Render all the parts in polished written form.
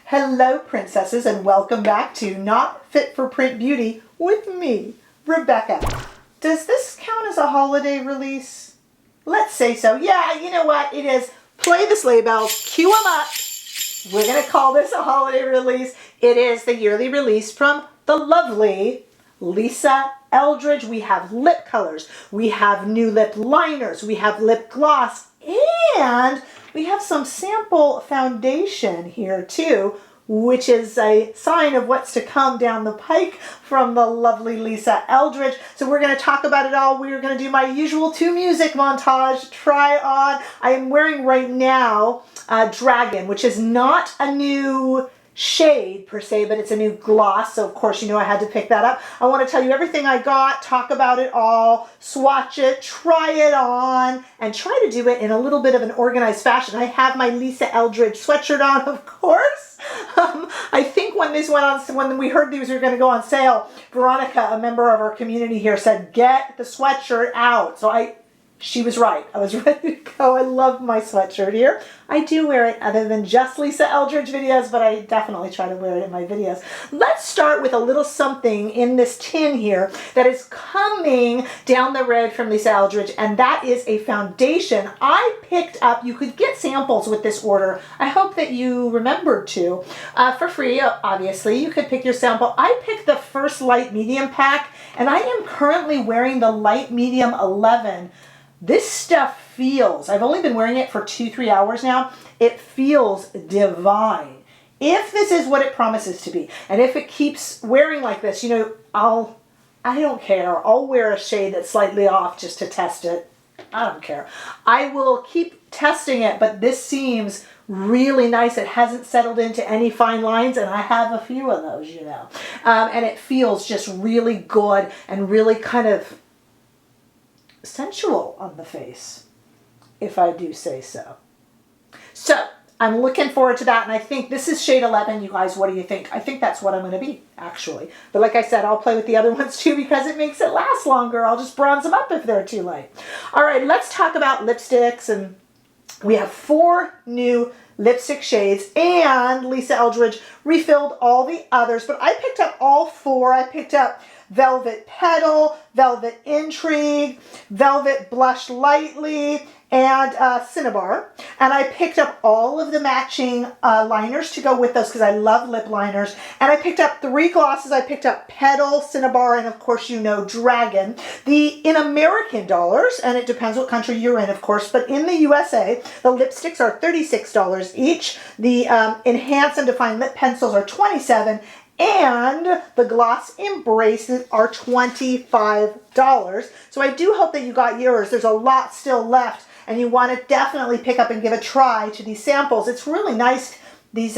Hello, princesses, and welcome back to Not Fit for Print Beauty with me, Rebecca. Does this count as a holiday release? Let's say so. Yeah, you know what? It is. Play the sleigh bells, cue them up. We're going to call this a holiday release. It is the yearly release from the lovely Lisa Eldridge. We have lip colors, we have new lip liners, we have lip gloss, and we have some sample foundation here too, which is a sign of what's to come down the pike from the lovely Lisa Eldridge. So we're going to talk about it all. We're going to do my usual to music montage, try on. I am wearing right now Dragon, which is not a new shade per se, but it's a new gloss, so of course you know I had to pick that up. I want to tell you everything I got, talk about it all, swatch it, try it on, and try to do it in a little bit of an organized fashion. I have my Lisa Eldridge sweatshirt on, of course. I think when these went on, when we heard these were going to go on sale, Veronica, a member of our community here, said, get the sweatshirt out. So she was right. I was ready to go. I love my sweatshirt here. I do wear it other than just Lisa Eldridge videos, but I definitely try to wear it in my videos. Let's start with a little something in this tin here that is coming down the road from Lisa Eldridge, and that is a foundation I picked up. You could get samples with this order. I hope that you remembered to. For free, obviously. You could pick your sample. I picked the first light medium pack, and I am currently wearing the light medium 11. This stuff feels, I've only been wearing it for 2-3 hours now, it feels divine. If this is what it promises to be, and if it keeps wearing like this, you know, I don't care. I'll wear a shade that's slightly off just to test it. I don't care. I will keep testing it, but this seems really nice. It hasn't settled into any fine lines, and I have a few of those, you know. And it feels just really good and really kind of sensual on the face, if I do say so. So I'm looking forward to that, and I think this is shade 11. You guys, what do you think? I think that's what I'm going to be, actually. But like I said, I'll play with the other ones too because it makes it last longer. I'll just bronze them up if they're too light. All right, let's talk about lipsticks, and we have 4 new lipstick shades, and Lisa Eldridge refilled all the others, but I picked up all 4. I picked up Velvet Petal, Velvet Intrigue, Velvet Blush Lightly, and Cinnabar. And I picked up all of the matching liners to go with those because I love lip liners. And I picked up 3 glosses. I picked up Petal, Cinnabar, and of course you know Dragon. In American dollars, and it depends what country you're in, of course, but in the USA, the lipsticks are $36 each. The Enhance and Define Lip Pencils are $27, and the gloss embraces are $25. So I do hope that you got yours. There's a lot still left, and you want to definitely pick up and give a try to these samples. It's really nice, these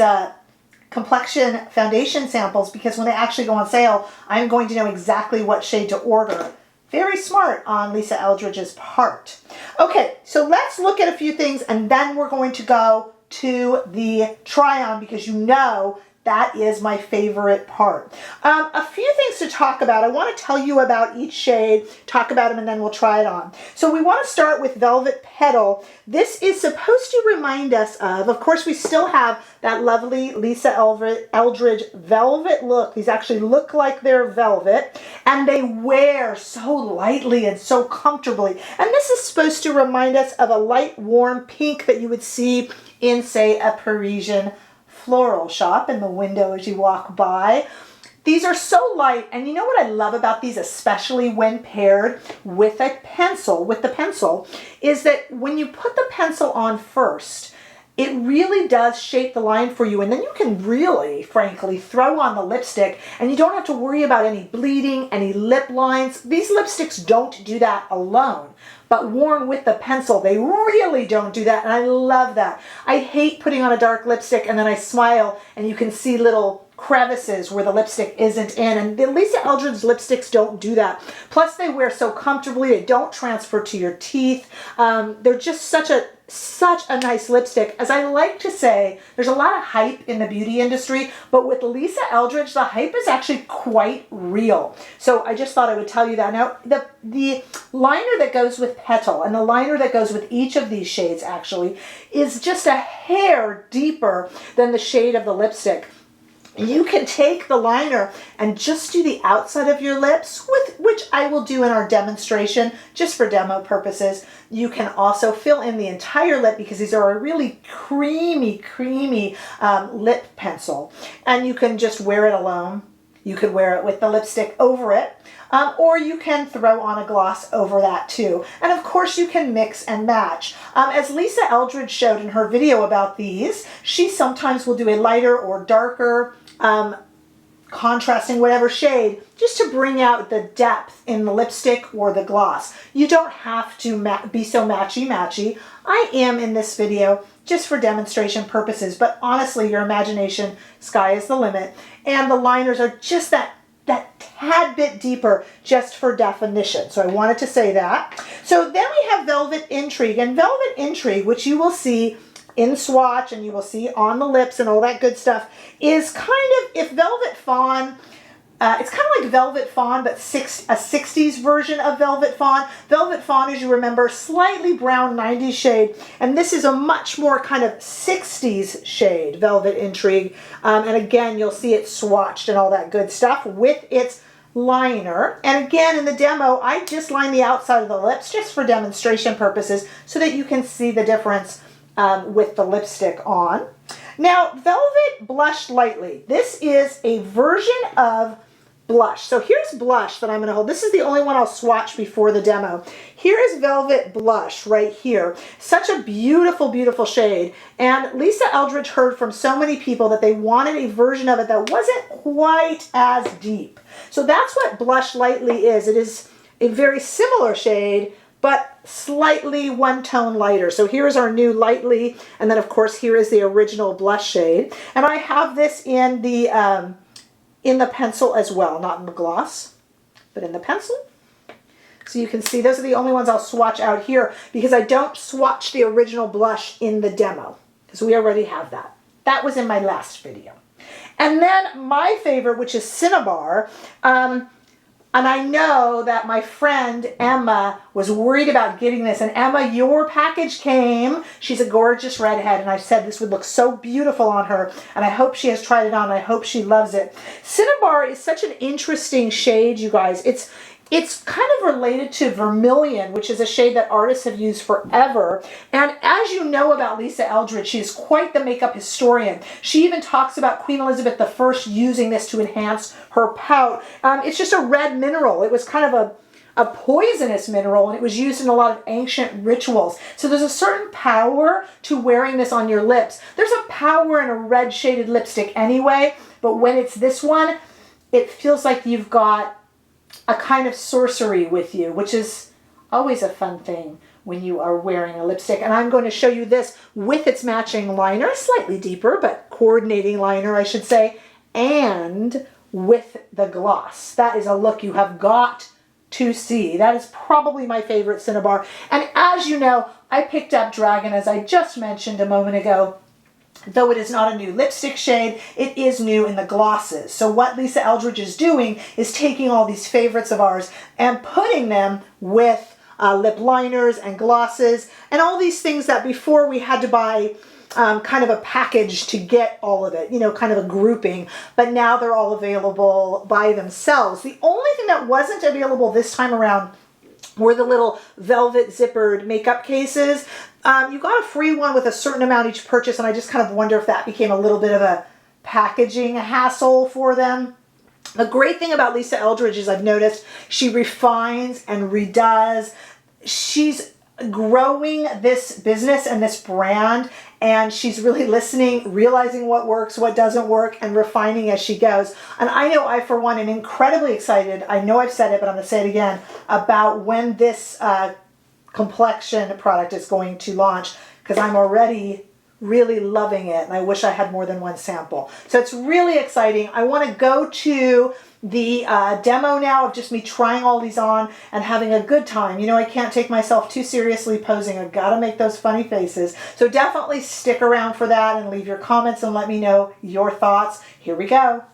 complexion foundation samples, because when they actually go on sale, I'm going to know exactly what shade to order. Very smart on Lisa Eldridge's part. Okay, so let's look at a few things, and then we're going to go to the try-on, because you know that is my favorite part. A few things to talk about. I want to tell you about each shade, talk about them, and then we'll try it on. So we want to start with Velvet Petal. This is supposed to remind us of course, we still have that lovely Lisa Eldridge velvet look. These actually look like they're velvet, and they wear so lightly and so comfortably. And this is supposed to remind us of a light, warm pink that you would see in, say, a Parisian floral shop in the window as you walk by. These are so light, and you know what I love about these, especially when paired with a pencil, is that when you put the pencil on first, it really does shape the line for you, and then you can really, frankly, throw on the lipstick, and you don't have to worry about any bleeding, any lip lines. These lipsticks don't do that alone, but worn with the pencil, they really don't do that, and I love that. I hate putting on a dark lipstick, and then I smile, and you can see little crevices where the lipstick isn't in. And the Lisa Eldridge lipsticks don't do that. Plus they wear so comfortably, they don't transfer to your teeth. They're just such a nice lipstick. As I like to say, there's a lot of hype in the beauty industry, but with Lisa Eldridge, the hype is actually quite real. So I just thought I would tell you that. Now, the liner that goes with Petal and the liner that goes with each of these shades actually is just a hair deeper than the shade of the lipstick. You can take the liner and just do the outside of your lips, which I will do in our demonstration, just for demo purposes. You can also fill in the entire lip because these are a really creamy lip pencil. And you can just wear it alone. You could wear it with the lipstick over it. Or you can throw on a gloss over that too. And of course you can mix and match. As Lisa Eldridge showed in her video about these, she sometimes will do a lighter or darker contrasting whatever shade just to bring out the depth in the lipstick or the gloss. You don't have to be so matchy-matchy. I am in this video just for demonstration purposes, but honestly, your imagination, sky is the limit. And the liners are just that tad bit deeper just for definition. So I wanted to say that. So then we have Velvet Intrigue. And Velvet Intrigue, which you will see in swatch and you will see on the lips and all that good stuff, is kind of, if Velvet Fawn, it's kind of like Velvet Fawn, but a 60s version of Velvet Fawn. Velvet Fawn, as you remember, slightly brown 90s shade, and this is a much more kind of 60s shade, Velvet Intrigue. And again, you'll see it swatched and all that good stuff with its liner. And again, in the demo, I just line the outside of the lips just for demonstration purposes so that you can see the difference with the lipstick on. Now, Velvet Blush Lightly. This is a version of blush. So here's blush that I'm going to hold. This is the only one I'll swatch before the demo. Here is Velvet Blush right here. Such a beautiful, beautiful shade. And Lisa Eldridge heard from so many people that they wanted a version of it that wasn't quite as deep. So that's what Blush Lightly is. It is a very similar shade, but slightly one tone lighter. So here's our new Lightly, and then of course here is the original blush shade. And I have this in the pencil as well, not in the gloss, but in the pencil. So you can see those are the only ones I'll swatch out here because I don't swatch the original blush in the demo because we already have that. That was in my last video. And then my favorite, which is Cinnabar. And I know that my friend Emma was worried about getting this. And Emma, your package came. She's a gorgeous redhead. And I said this would look so beautiful on her. And I hope she has tried it on. I hope she loves it. Cinnabar is such an interesting shade, you guys. It's kind of related to Vermilion, which is a shade that artists have used forever. And as you know about Lisa Eldridge, she is quite the makeup historian. She even talks about Queen Elizabeth I using this to enhance her pout. It's just a red mineral. It was kind of a poisonous mineral, and it was used in a lot of ancient rituals. So there's a certain power to wearing this on your lips. There's a power in a red shaded lipstick anyway, but when it's this one, it feels like you've got a kind of sorcery with you, which is always a fun thing when you are wearing a lipstick. And I'm going to show you this with its matching liner, slightly deeper, but coordinating liner, I should say, and with the gloss. That is a look you have got to see. That is probably my favorite Cinnabar. And as you know, I picked up Dragon, as I just mentioned a moment ago. Though it is not a new lipstick shade, it is new in the glosses. So what Lisa Eldridge is doing is taking all these favorites of ours and putting them with lip liners and glosses and all these things that before we had to buy kind of a package to get all of it, you know, kind of a grouping, but now they're all available by themselves. The only thing that wasn't available this time around were the little velvet zippered makeup cases. You got a free one with a certain amount each purchase, and I just kind of wonder if that became a little bit of a packaging hassle for them. The great thing about Lisa Eldridge is I've noticed she refines and redoes. She's growing this business and this brand, and she's really listening, realizing what works, what doesn't work, and refining as she goes. And I know I, for one, am incredibly excited. I know I've said it, but I'm going to say it again, about when this complexion product is going to launch, because I'm already really loving it, and I wish I had more than one sample. So it's really exciting. I want to go to the demo now of just me trying all these on and having a good time. You know, I can't take myself too seriously posing. I've got to make those funny faces. So definitely stick around for that and leave your comments and let me know your thoughts. Here we go.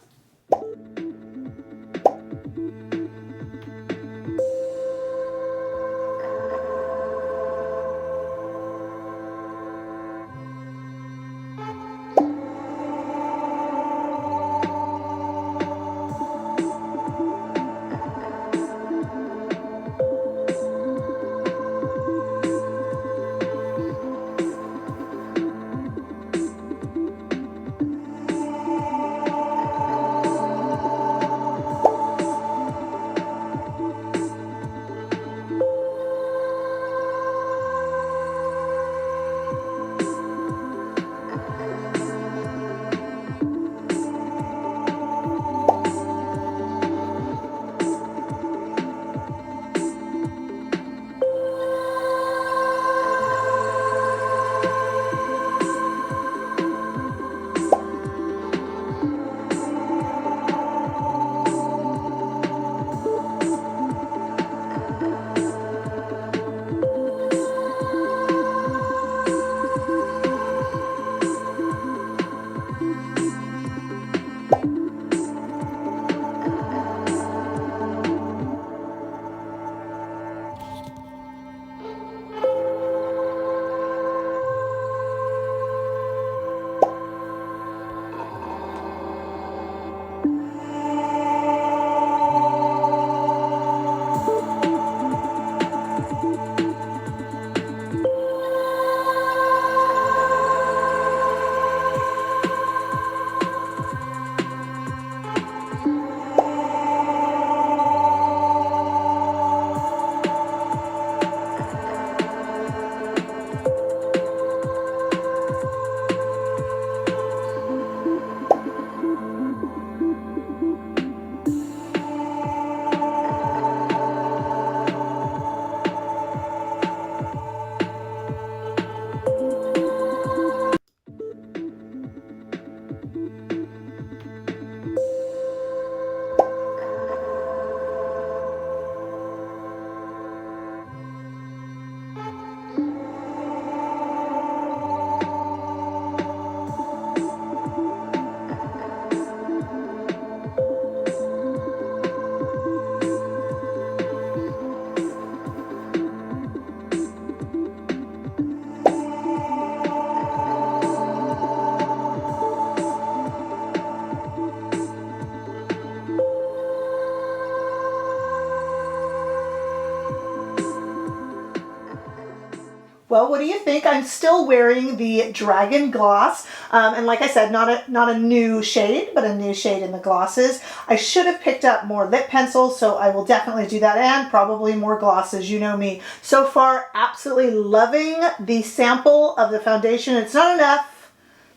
Well, what do you think? I'm still wearing the Dragon Gloss, and like I said, not a new shade, but a new shade in the glosses. I should have picked up more lip pencils, so I will definitely do that, and probably more glosses. You know me. So far, absolutely loving the sample of the foundation. It's not enough.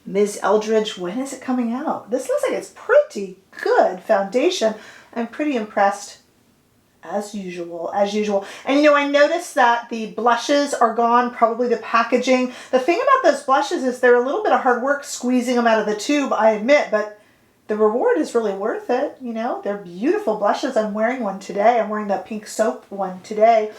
Ms. Eldridge, when is it coming out? This looks like it's pretty good foundation. I'm pretty impressed. As usual. And you know, I noticed that the blushes are gone, probably the packaging. The thing about those blushes is they're a little bit of hard work squeezing them out of the tube, I admit, but the reward is really worth it. You know, they're beautiful blushes. I'm wearing one today. I'm wearing the pink soap one today.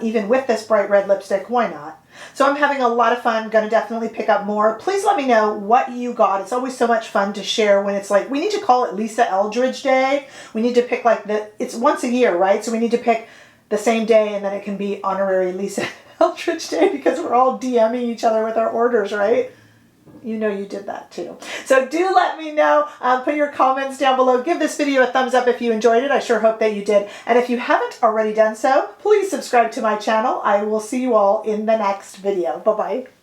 Even with this bright red lipstick, why not? So I'm having a lot of fun. Going to definitely pick up more. Please let me know what you got. It's always so much fun to share when it's like, we need to call it Lisa Eldridge Day. We need to pick like it's once a year, right? So we need to pick the same day and then it can be honorary Lisa Eldridge Day because we're all DMing each other with our orders, right? You know you did that too. So do let me know. Put your comments down below. Give this video a thumbs up if you enjoyed it. I sure hope that you did. And if you haven't already done so, please subscribe to my channel. I will see you all in the next video. Bye-bye.